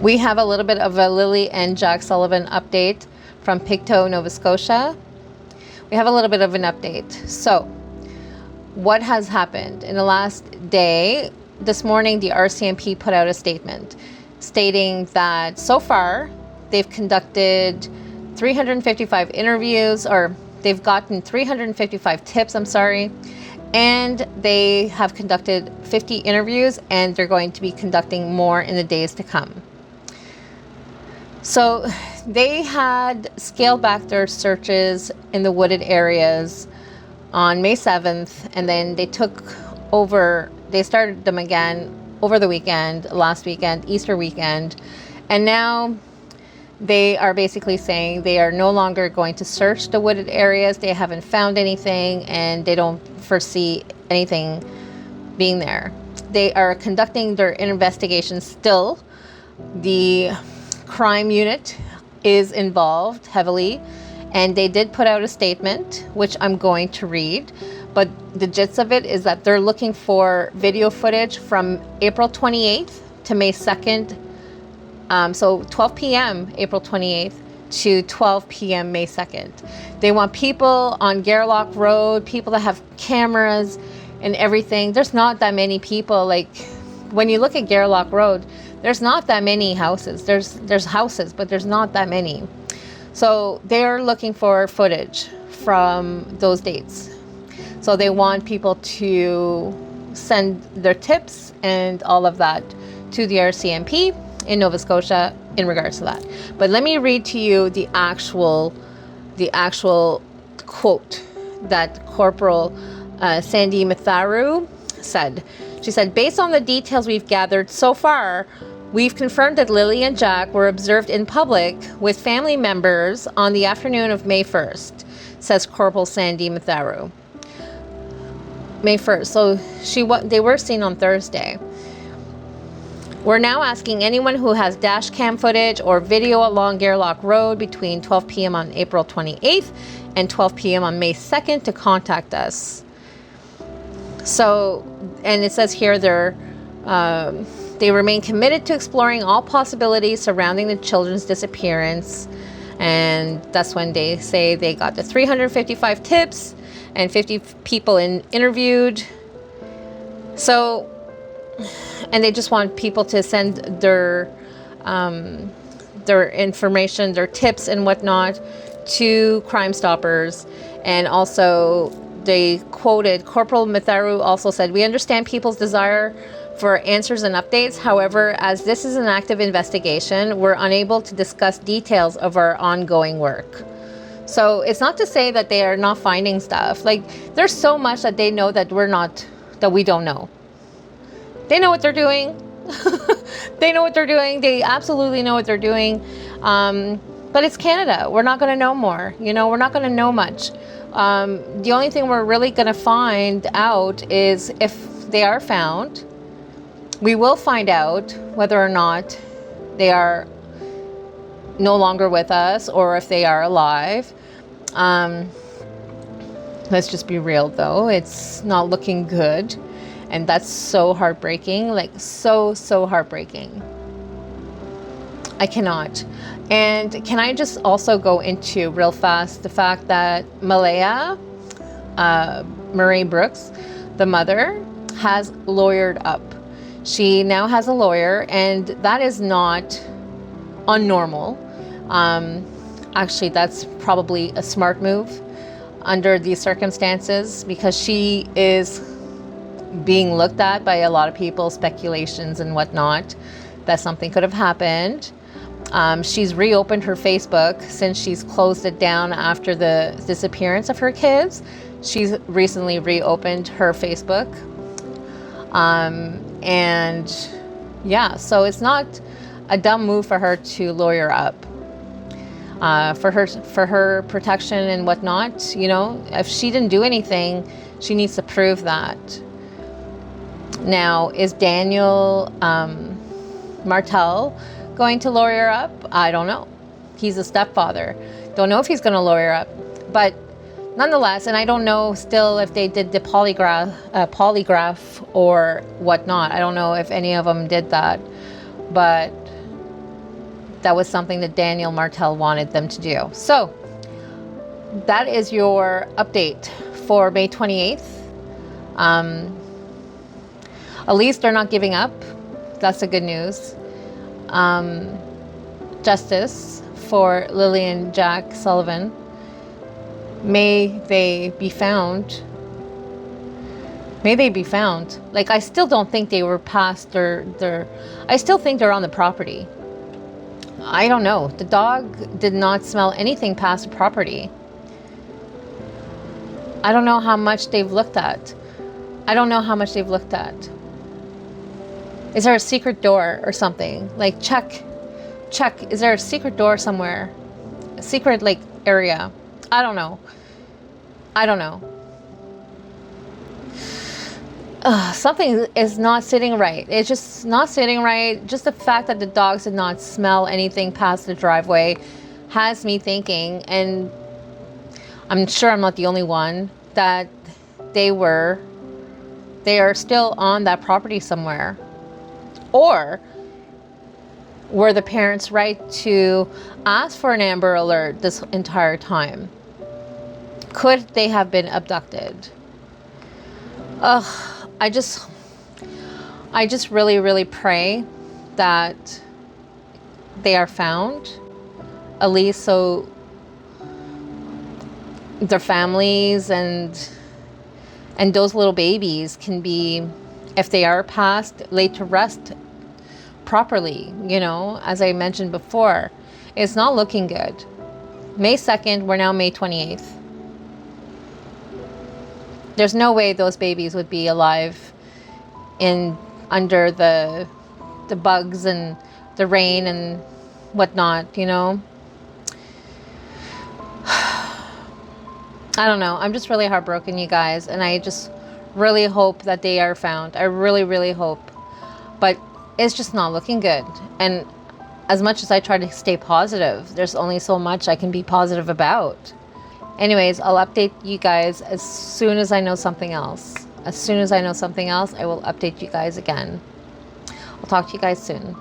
We have a little bit of a Lilly and Jack Sullivan update from Pictou, Nova Scotia. We have a little bit of an update. So, what has happened in the last day? This morning, the RCMP put out a statement stating that so far they've conducted 355 interviews, or they've gotten 355 tips, and they have conducted 50 interviews, and they're going to be conducting more in the days to come. So they had scaled back their searches in the wooded areas on May 7th, and then they started them again over the weekend, last weekend, Easter weekend, and now they are basically saying they are no longer going to search the wooded areas. They haven't found anything, and they don't foresee anything being there. They are conducting their investigation still. The crime unit is involved heavily, and they did put out a statement, which I'm going to read. But the gist of it is that they're looking for video footage from April 28th to May 2nd. So 12 p.m. April 28th to 12 p.m. May 2nd. They want people on Gairloch Road, people that have cameras and everything. There's not that many people. Like, when you look at Gairloch Road, there's not that many houses. There's houses, but there's not that many. So they're looking for footage from those dates. So they want people to send their tips and all of that to the RCMP in Nova Scotia in regards to that. But let me read to you the actual quote that Corporal Sandy Matharu said. She said, "Based on the details we've gathered so far, we've confirmed that Lilly and Jack were observed in public with family members on the afternoon of May 1st, says Corporal Sandy Matharu. May 1st. So they were seen on Thursday. We're now asking anyone who has dash cam footage or video along Gairloch Road between 12 p.m. on April 28th and 12 p.m. on May 2nd to contact us." So, and it says here they remain committed to exploring all possibilities surrounding the children's disappearance. And that's when they say they got the 355 tips and 50 people interviewed. So, and they just want people to send their information, their tips and whatnot to Crime Stoppers. And also they quoted Corporal Matharu also said, "We understand people's desire for answers and updates. However, as this is an active investigation, we're unable to discuss details of our ongoing work." So it's not to say that they are not finding stuff. Like, there's so much that they know that we don't know. They know what they're doing. They know what they're doing. They absolutely know what they're doing. But it's Canada. We're not going to know more. We're not going to know much. The only thing we're really going to find out is if they are found. We will find out whether or not they are no longer with us or if they are alive. Let's just be real, though. It's not looking good. And that's so heartbreaking, like so heartbreaking. I cannot. And can I just also go into real fast the fact that Malaya, Murray Brooks, the mother, has lawyered up. She now has a lawyer, and that is not unnormal. Actually, that's probably a smart move under these circumstances, because she is being looked at by a lot of people, speculations and whatnot, that something could have happened. She's reopened her Facebook since she's closed it down after the disappearance of her kids. She's recently reopened her Facebook. And yeah, so it's not a dumb move for her to lawyer up. For her protection and whatnot, if she didn't do anything, she needs to prove that. Now, is Daniel Martel going to lawyer up? I don't know. He's a stepfather. Don't know if he's going to lawyer up. But nonetheless, and I don't know still if they did the polygraph or whatnot. I don't know if any of them did that. But that was something that Daniel Martel wanted them to do. So that is your update for May 28th. At least they're not giving up. That's the good news. Justice for Lilly and Jack Sullivan. May they be found. May they be found. Like, I still don't think they were past their I still think they're on the property. I don't know. The dog did not smell anything past the property. I don't know how much they've looked at. I don't know how much they've looked at. Is there a secret door or something? Like, check. Is there a secret door somewhere? A secret, like, area? I don't know. Something is not sitting right. It's just not sitting right. Just the fact that the dogs did not smell anything past the driveway has me thinking, and I'm sure I'm not the only one, that they are still on that property somewhere. Or were the parents right to ask for an Amber Alert this entire time? Could they have been abducted? I just really, really pray that they are found, at least so their families and those little babies can be, if they are passed, laid to rest properly. You know, as I mentioned before, it's not looking good. May 2nd, we're now May 28th. There's no way those babies would be alive under the bugs and the rain and whatnot, you know. I don't know. I'm just really heartbroken, you guys, and I just really hope that they are found. I really, really hope. But it's just not looking good. And as much as I try to stay positive, there's only so much I can be positive about. Anyways, I'll update you guys as soon as I know something else. As soon as I know something else, I will update you guys again. I'll talk to you guys soon.